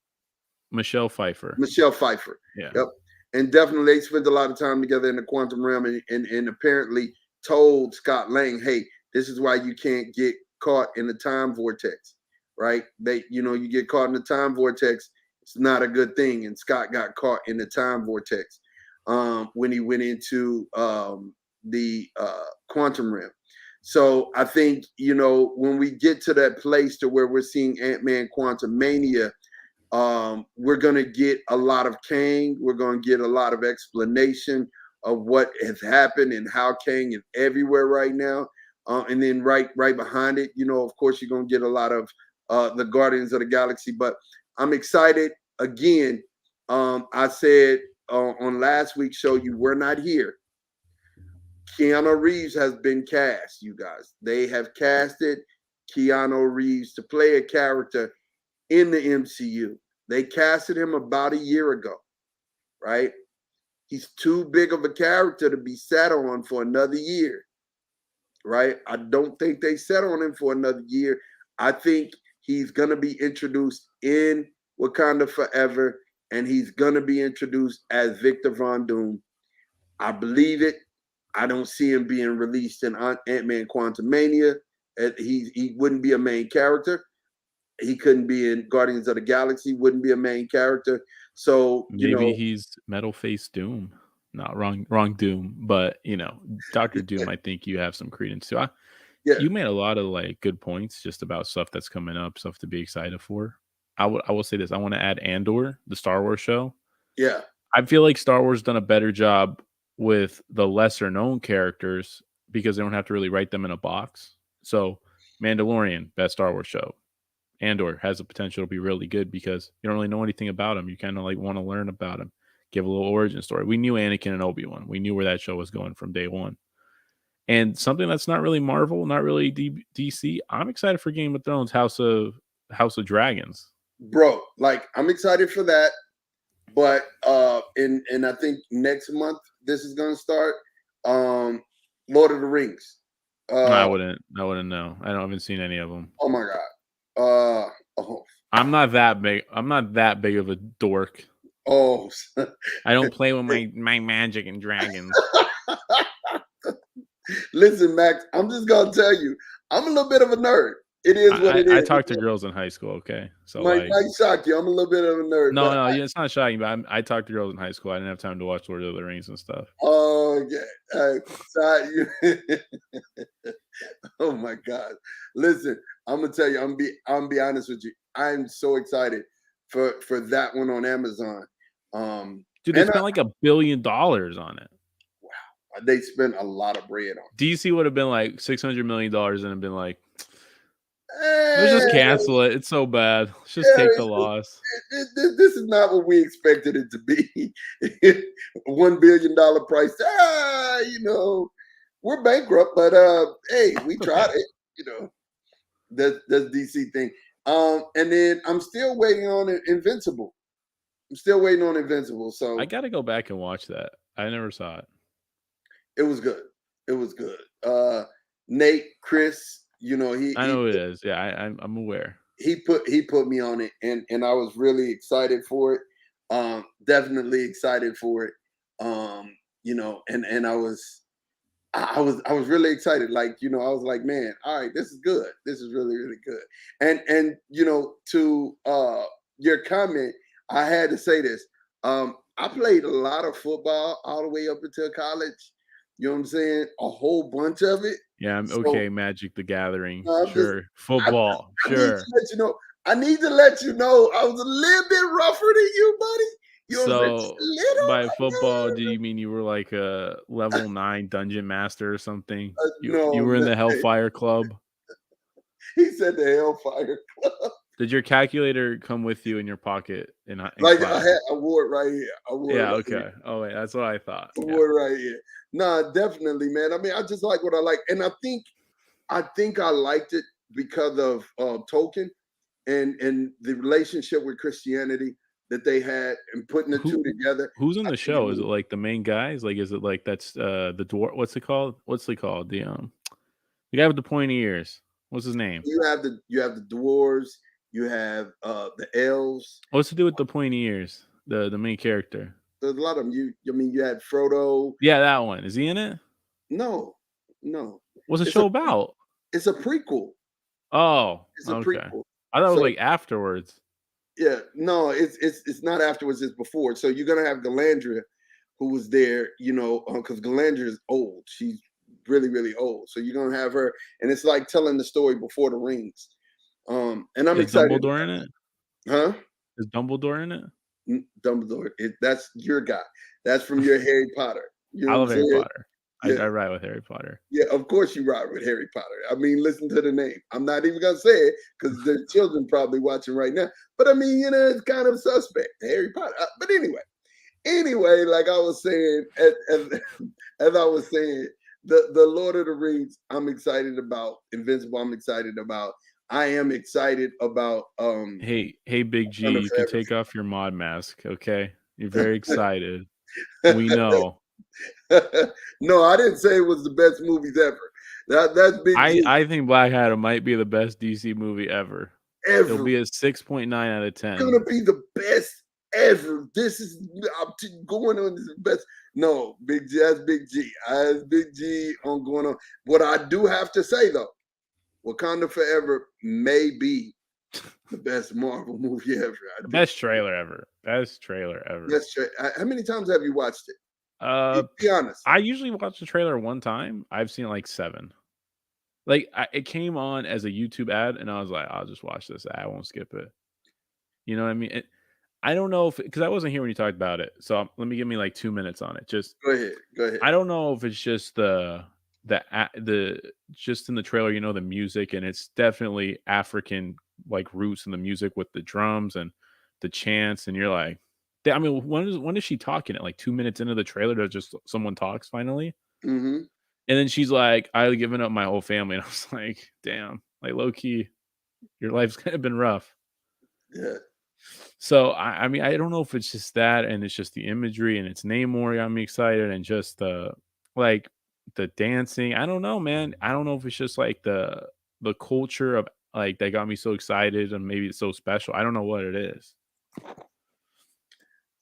Michelle Pfeiffer. Michelle Pfeiffer. Yeah. Yep. And definitely they spent a lot of time together in the quantum realm, and apparently told Scott Lang, hey, this is why you can't get caught in the time vortex, right? You get caught in the time vortex, it's not a good thing. And Scott got caught in the time vortex when he went into the quantum realm. So I think, when we get to that place to where we're seeing Ant-Man Quantumania, we're going to get a lot of Kang. We're going to get a lot of explanation of what has happened and how Kang is everywhere right now. And then right behind it, of course, you're going to get a lot of the Guardians of the Galaxy. But I'm excited. Again, I said on last week's show, you were not here. Keanu Reeves has been cast, you guys. They have casted Keanu Reeves to play a character in the MCU. They casted him about a year ago, right? He's too big of a character to be sat on for another year, right? I don't think they sat on him for another year. I think he's going to be introduced in Wakanda Forever, and he's going to be introduced as Victor Von Doom. I believe it. I don't see him being released in Ant-Man Quantumania. He wouldn't be a main character. He couldn't be in Guardians of the Galaxy, wouldn't be a main character. So, Maybe he's Metal Face Doom. Not wrong Doom, but Doctor Doom. I think you have some credence to. yeah, You made a lot of like good points just about stuff that's coming up, stuff to be excited for. I will say this: I want to add Andor, the Star Wars show. yeah, I feel like Star Wars done a better job with the lesser known characters because they don't have to really write them in a box. So, Mandalorian, best Star Wars show. Andor has the potential to be really good because you don't really know anything about him. You kind of like want to learn about him, give a little origin story. We knew Anakin and Obi-Wan. We knew where that show was going from day one. And something that's not really Marvel, not really DC. I'm excited for Game of Thrones, House of Dragons. bro. Like I'm excited for that, but and I think next month this is gonna start. Lord of the Rings. I wouldn't know. I haven't seen any of them. Oh my god. Oh, I'm not that big. I'm not that big of a dork. oh. I don't play with my magic and dragons. Listen, Max. I'm just gonna tell you, I'm a little bit of a nerd. It is what it I is. talked to girls in high school. Okay, so Might like, shock you. I'm a little bit of a nerd, no, but no, yeah, it's not shocking. But I talked to girls in high school. I didn't have time to watch Lord of the Rings and stuff. oh yeah, oh my God! Listen, I'm gonna tell you. I'm be honest with you. I'm so excited for that one on Amazon. Dude, they And spent like $1 billion on it. they spent a lot of bread on DC would have been like $600 million and have been like, let's just it. cancel it. It's so bad. Let's just Yeah, take the loss. this is not what we expected it to be. $1 billion price. We're bankrupt, but hey, we tried Okay. it. You know, that's DC thing. And then I'm still waiting on Invincible. I'm still waiting on Invincible. So I got to go back and watch that. I never saw it. it was good. It was good. Nate, Chris, he I know it is. Yeah, I'm aware. he put me on it, and I was really excited for it. Definitely excited for it. And I was really excited. Like, I was like, man, all right, this is good. This is really, really good. And to your comment, I had to say this. I played a lot of football all the way up until college. You know what I'm saying? A whole bunch of it. Yeah, I'm So okay. Magic the Gathering. I'm just Sure. I, Football. I need Sure. to let you know. I need to let you know I was a little bit rougher than you, buddy. You know what I'm saying? Just a So little by football, do bit. you mean you were like a level 9 dungeon master or something? You No, were in no. the Hellfire Club? He said the Hellfire Club. Did your calculator come with you in your pocket in Like I class? had a ward right here. A ward Yeah, right here. okay. Oh wait, that's what I thought. A Yeah. ward right here. Nah, definitely, man. I mean, I just like what I like. And I think I liked it because of Tolkien and the relationship with Christianity that they had and putting the Who two together. who's in I the think it show? Is it was, like the main guys? Like is it like that's the dwarf, what's it called? What's it called? The guy with the pointy ears. What's his name? you have the dwarves, you have the elves. What's to do with the pointy ears? The main character. There's a lot of them. You had Frodo. Yeah, that one. Is he in it? No, no. What's the It's a show about? it's a prequel. Oh, It's a okay. prequel. I thought it was So like afterwards. yeah, no, it's not afterwards. It's before. So you're gonna have Galandria, who was there. Because Galandria is old. She's really really old. So you're gonna have her, and it's like telling the story before the rings. And I'm Is excited. Dumbledore in it? Huh? Is Dumbledore in it? Dumbledore. That's your guy. That's from your Harry Potter. You know I what I'm love Harry saying? Potter. Yeah. I ride with Harry Potter. Yeah, of course you ride with Harry Potter. I mean, listen to the name. I'm not even gonna say it because there's children probably watching right now. But I mean, it's kind of suspect, Harry Potter. But anyway, like I was saying, as I was saying, the Lord of the Rings, I'm excited about. Invincible, I'm excited about. I am excited about Hey, Big G, Wakanda you can Forever. take off your mod mask, okay? You're very excited. We know. No, I didn't say it was the best movies ever. That's Big G. I think Black Adam might be the best DC movie ever. It'll Ever be a 6.9 out of 10. gonna be the best ever. This is going on this best. No, Big G. That's Big G. That's Big G on going on. What I do have to say though, Wakanda Forever may be the best Marvel movie ever. Best trailer ever. Best trailer ever. How many times have you watched it? Be honest. I usually watch the trailer one time. I've seen like 7. Like it came on as a YouTube ad, and I was like, I'll just watch this ad. I won't skip it. You know what I mean? I don't know if because I wasn't here when you talked about it. So let me give me like 2 minutes on it. Just Go ahead. Go ahead. I don't know if it's just the just in the trailer, the music, and it's definitely African like roots in the music with the drums and the chants, and you're like, I mean, when is she talking? At like 2 minutes into the trailer, does just someone talks finally, Mm-hmm. and then she's like, "I've given up my whole family," and I was like, "Damn, like low key, your life's kind of been rough." Yeah. So I mean, I don't know if it's just that, and it's just the imagery, and it's Namor got me excited, and just like the dancing. I don't know, man. I don't know if it's just like the culture of like that got me so excited, and maybe it's so special. I don't know what it is.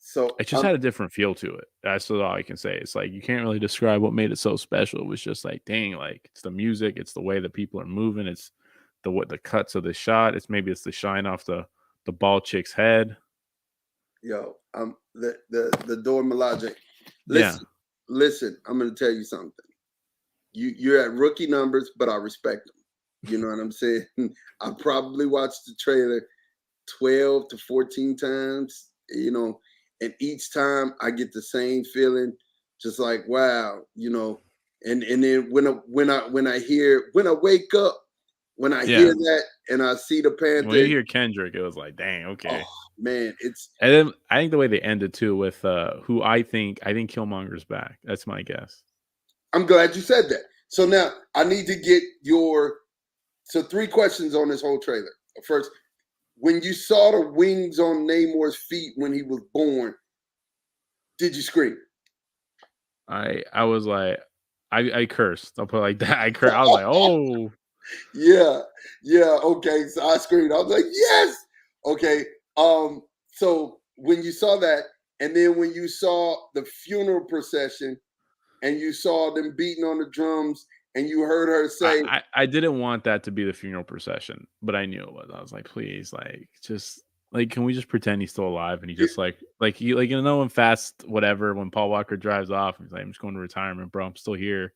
So It just had a different feel to it. That's all I can say. It's like you can't really describe what made it so special. It was just like, dang, like it's the music, it's the way that people are moving, it's the cuts of the shot. It's the shine off the bald chick's head. Yo, the door Melage. Yeah. Listen. I'm gonna tell you something. You're at rookie numbers, but I respect them. You know what I'm saying? I probably watched the trailer 12 to 14 times. You know, and each time I get the same feeling, just like wow. You know, and then when I wake up, when I hear Yeah. that and I see the When you Panther, hear Kendrick, it was like, dang, okay. oh man, it's. And then I think the way they ended too with who I think Killmonger's back. That's my guess. I'm glad you said that. So now I need to get your. So 3 questions on this whole trailer. First, when you saw the wings on Namor's feet when he was born, did you scream? I was like, I cursed. I'll put it like that. I cursed. I was like, oh. Yeah, yeah. Okay, so I screamed. I was like, yes. Okay. So when you saw that, and then when you saw the funeral procession, and you saw them beating on the drums, and you heard her say, I didn't want that to be the funeral procession, but I knew it was. I was like, please, like, just like, can we just pretend he's still alive? And he just in Fast whatever, when Paul Walker drives off, he's like, I'm just going to retirement, bro. I'm still here.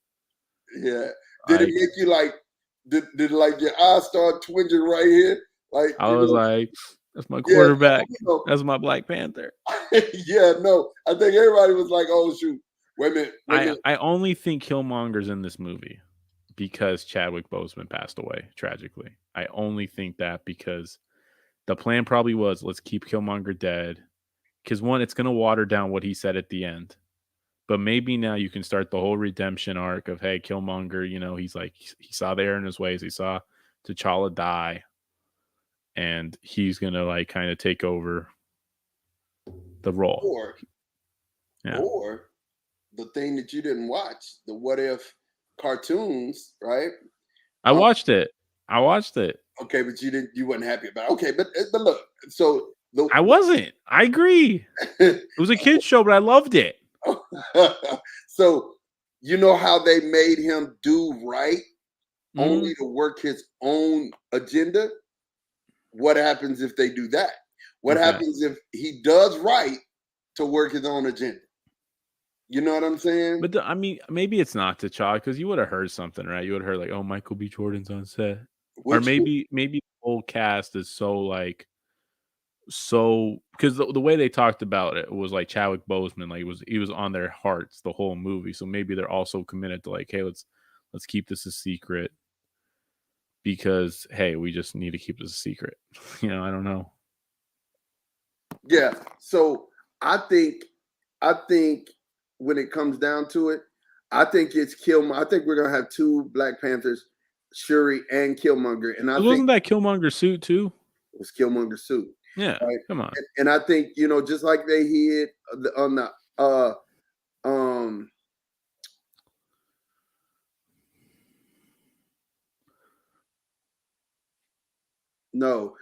yeah. Did it make you like? Did like your eyes start twinging right here? Like I was like, that's my yeah, quarterback. That's my Black Panther. Yeah, no. I think everybody was like, oh shoot. Wait a minute. I only think Killmonger's in this movie because Chadwick Boseman passed away tragically. I only think that because the plan probably was, let's keep Killmonger dead. Because one, it's going to water down what he said at the end. But maybe now you can start the whole redemption arc of, hey, Killmonger, he's like, he saw the error in his ways. He saw T'Challa die. And he's going to like kind of take over the role. Or the thing that you didn't watch, the What If cartoons, right? I watched it. Okay, but you wasn't happy about it. Okay, but look, so I wasn't. I agree. It was a kid's show, but I loved it. So you know how they made him do right only to work his own agenda? What happens if they do that? What happens if he does right to work his own agenda? You know what I'm saying? But I mean, maybe it's not T'Challa, because you would have heard something, right? You would have heard like, "Oh, Michael B. Jordan's on set," or maybe the whole cast is so because the way they talked about it was like Chadwick Boseman, like he was on their hearts the whole movie. So maybe they're also committed to like, hey, let's keep this a secret because hey, we just need to keep this a secret. I don't know. Yeah. So I think when it comes down to it, I think it's Killmonger. I think we're gonna have 2 Black Panthers, Shuri and Killmonger. And wasn't that Killmonger suit too? It was Killmonger suit. Yeah, right? Come on. And I think just like they hid on the no,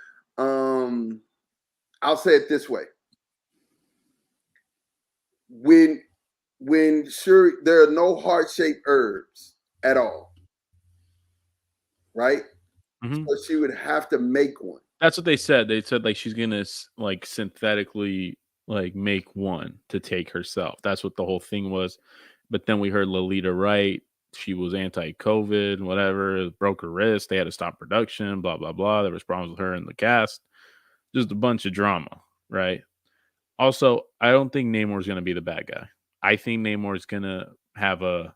I'll say it this way: when Shuri, there are no heart-shaped herbs at all, right? Mm-hmm. So she would have to make one. That's what they said. They said like she's gonna like synthetically like make one to take herself. That's what the whole thing was. But then we heard Lolita Wright. She was anti-COVID, whatever, broke her wrist. They had to stop production, blah, blah, blah. There was problems with her and the cast. Just a bunch of drama, right? Also, I don't think Namor's going to be the bad guy. I think Namor's going to have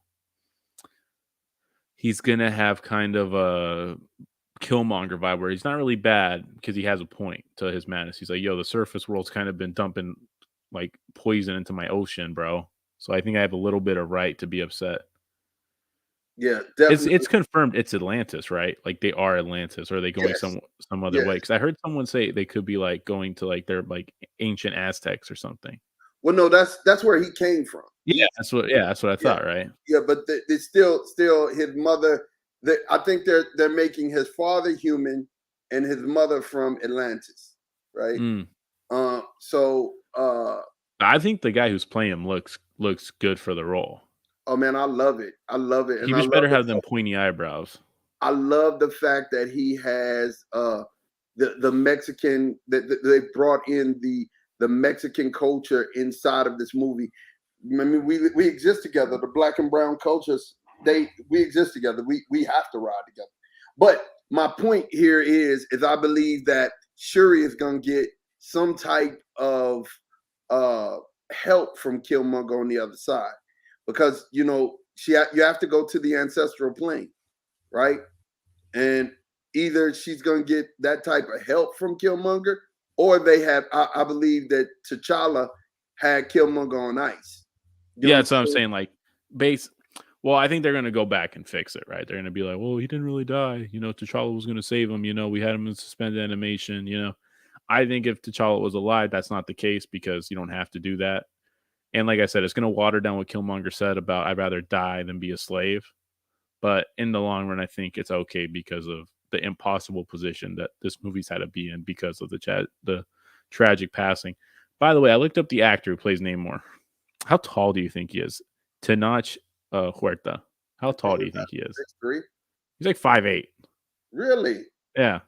he's going to have kind of a Killmonger vibe where he's not really bad because he has a point to his madness. He's like, yo, the surface world's kind of been dumping like poison into my ocean, bro. So I think I have a little bit of right to be upset. Yeah, definitely. It's confirmed it's Atlantis, right? Like they are Atlantis, or are they going some other way? Because I heard someone say they could be like going to like their like ancient Aztecs or something. Well, no, that's where he came from. That's what I thought, right? Yeah, but it's still his mother. I think they're making his father human and his mother from Atlantis, right? So I think the guy who's playing him looks good for the role. Oh man, I love it. He just better have them pointy eyebrows. I love the fact that he has the Mexican that they brought in the Mexican culture inside of this movie. I mean, we exist together. The black and brown cultures, we exist together. We have to ride together. But my point here is I believe that Shuri is gonna get some type of help from Killmonger on the other side, because you know you have to go to the ancestral plane, right? And either she's gonna get that type of help from Killmonger, or they have. I believe that T'Challa had Killmonger on ice. You know Yeah, what that's what I'm I'm saying? saying. Like base. Well, I think they're gonna go back and fix it, right? They're gonna be like, "Well, he didn't really die. You know, T'Challa was gonna save him. You know, we had him in suspended animation. You know, I think if T'Challa was alive, that's not the case because you don't have to do that. And like I said, it's gonna water down what Killmonger said about I'd rather die than be a slave. But in the long run, I think it's okay because of the impossible position that this movie's had to be in because of the tragic passing. By the way, I looked up the actor who plays Namor. How tall do you think he is? Tenoch Huerta. How I think tall do you it's think he is? 6'3". He's like 5'8". Really? Yeah.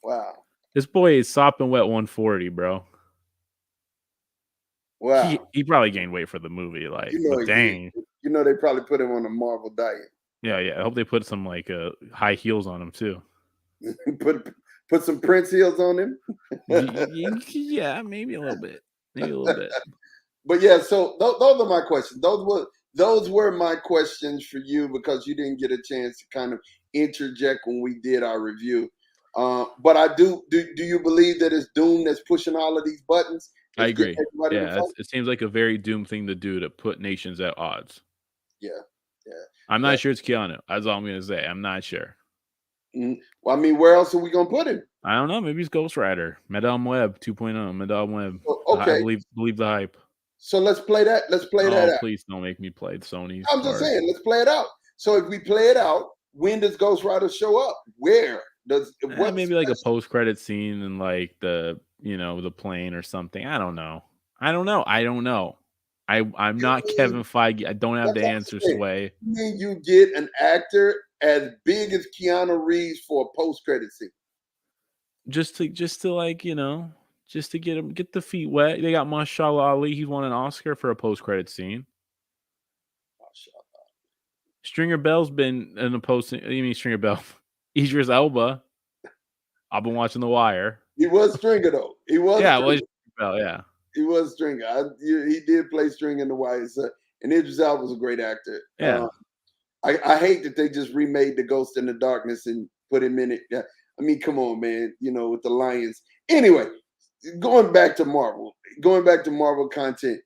Wow. This boy is sopping wet 140, bro. Wow. He probably gained weight for the movie, like, You know but he did. dang. You know they probably put him on a Marvel diet. Yeah, yeah. I hope they put some like high heels on him too. put some Prince heels on him. Yeah, maybe a little bit. Maybe a little bit. But yeah, so those are my questions. Those were my questions for you because you didn't get a chance to kind of interject when we did our review. But I do. Do you believe that it's Doom that's pushing all of these buttons? I That's getting agree. everybody to Yeah, fight. it seems like a very Doom thing to do to put nations at odds. Yeah, yeah, I'm yeah. not sure it's Keanu. That's all I'm gonna say. I'm not sure. Well, I mean, where else are we gonna put him? I don't know. Maybe it's Ghost Rider, Madame Web 2.0, Madame Web. I Okay, believe the hype. so let's play that. Let's play that Oh, out. please don't make me play Sony's I'm just card. saying, let's play it out. So if we play it out, when does Ghost Rider show up? Where does what's Maybe like a post-credit scene and like the plane or something. I don't know. I'm you not mean? Kevin Feige. I don't have That's the what I'm answer, saying. Sway. You mean you get an actor as big as Keanu Reeves for a post-credit scene? Just to like, just to get the feet wet. They got Mashallah Ali. He won an Oscar for a post-credit scene. Stringer Bell's been in a post. You mean Stringer Bell? Idris Elba. I've been watching The Wire. He was Stringer though. He was Yeah, Stringer. well, Bell. Yeah, He was Stringer. He did play Stringer in The Wire. So, and Idris Elba was a great actor. yeah. I hate that they just remade The Ghost in the Darkness and put him in it. Yeah, I mean, come on, man. You know, with the Lions. Anyway, going back to Marvel content.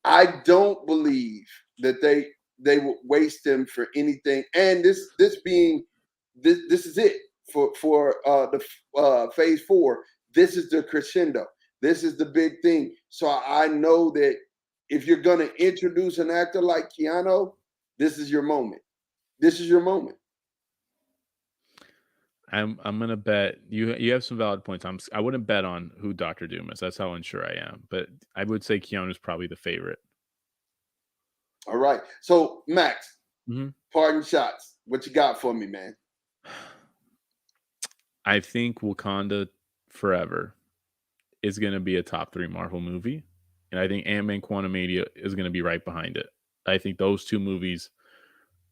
I don't believe that they would waste them for anything. And this is it for the phase 4. This is the crescendo. This is the big thing. So I know that if you're gonna introduce an actor like Keanu, this is your moment. This is your moment. I'm gonna bet you have some valid points. I wouldn't bet on who Doctor Doom is. That's how unsure I am. But I would say Keanu's probably the favorite. All right. So Max, Mm-hmm. pardon shots. What you got for me, man? I think Wakanda Forever is going to be a top 3 Marvel movie, and I think Ant-Man Quantumania is going to be right behind it. I think those two movies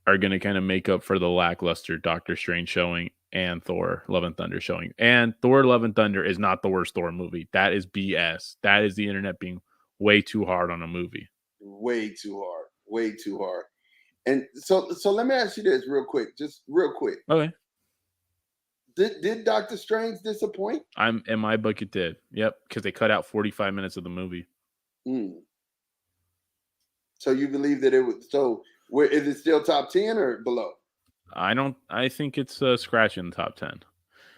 are going to kind of make up for the lackluster Doctor Strange showing and Thor Love and Thunder showing. And Thor Love and Thunder is not the worst Thor movie. That is BS. That is the internet being way too hard on a movie. Way too hard. Way too hard. And so let me ask you this real quick. Just real quick. Okay. Did Doctor Strange disappoint? In my book it did. Yep, because they cut out 45 minutes of the movie. So you believe that it was where is it still top 10 or below? I think it's scratching the top 10.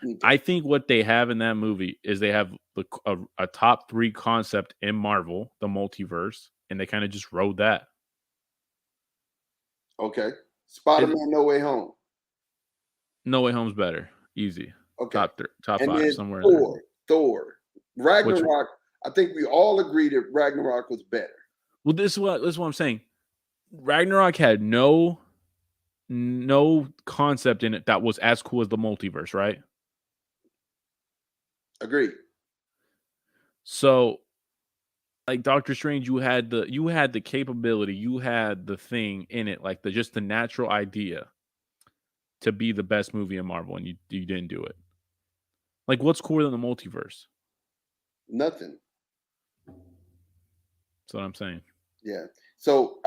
Okay. I think what they have in that movie is they have a top 3 concept in Marvel, the multiverse, and they kind of just rode that. Okay. Spider-Man No Way Home. No Way Home's better. Easy. Okay. Top and 5 then somewhere. Thor. Ragnarok. I think we all agree that Ragnarok was better. Well, this is what I'm saying. Ragnarok had no no concept in it that was as cool as the multiverse, right? Agreed. So, like Doctor Strange, you had the capability, you had the thing in it, like the natural idea to be the best movie in Marvel, and you didn't do it. Like, what's cooler than the multiverse? Nothing. That's what I'm saying. Yeah. So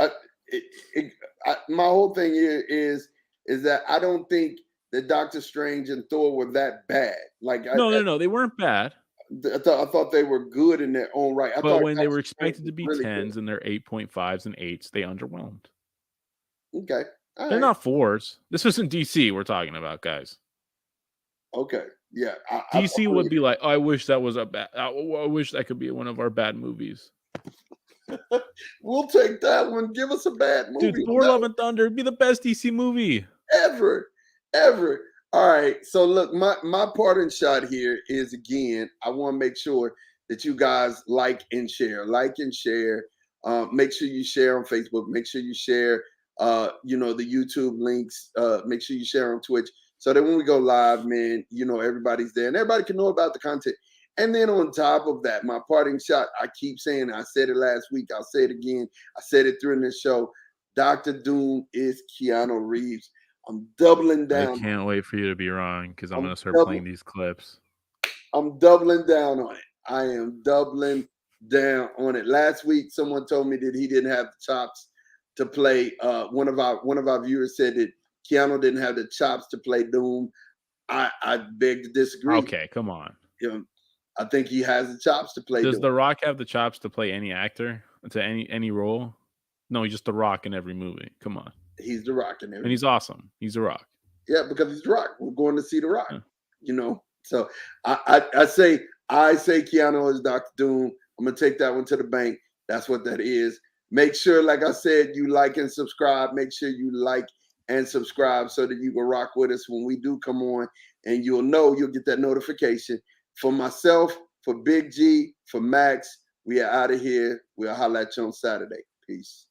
my whole thing here is that I don't think that Doctor Strange and Thor were that bad. Like No, they weren't bad. I thought they were good in their own right. I But thought when they were Doctor Strange expected to was be really good. 10s and they're 8.5s and 8s, they underwhelmed. Okay. All They're right. not 4s. This isn't DC we're talking about, guys. Okay. Yeah. DC would be like, oh, I wish that was a bad. I wish that could be one of our bad movies. We'll take that one. Give us a bad movie. Dude, Thor: Love and Thunder would be the best DC movie ever. All right. So look, my parting shot here is, again, I want to make sure that you guys like and share. Make sure you share on Facebook. Make sure you share the YouTube links. Make sure you share on Twitch, so that when we go live, man, everybody's there and everybody can know about the content. And then on top of that, my parting shot, I keep saying, I said it last week, I'll say it again. I said it during this show. Dr. Doom is Keanu Reeves. I'm doubling down. I can't wait for you to be wrong, because I'm going to start playing these clips. I'm doubling down on it. I am doubling down on it. Last week, someone told me that he didn't have the chops to play. One of our viewers said that Keanu didn't have the chops to play Doom. I beg to disagree. Okay, come on. I think he has the chops to play. Does The Rock have the chops to play any actor, to any role? No, he's just The Rock in every movie. Come on. He's The Rock in every and he's awesome. He's The Rock. Yeah, because he's The Rock. We're going to see The Rock. Yeah. So I say Keanu is Dr. Doom. I'm gonna take that one to the bank. That's what that is. Make sure, like I said, you like and subscribe. Make sure you like and subscribe so that you can rock with us when we do come on, and you'll get that notification. For myself, for Big G, for Max, we are out of here. We'll holler at you on Saturday. Peace.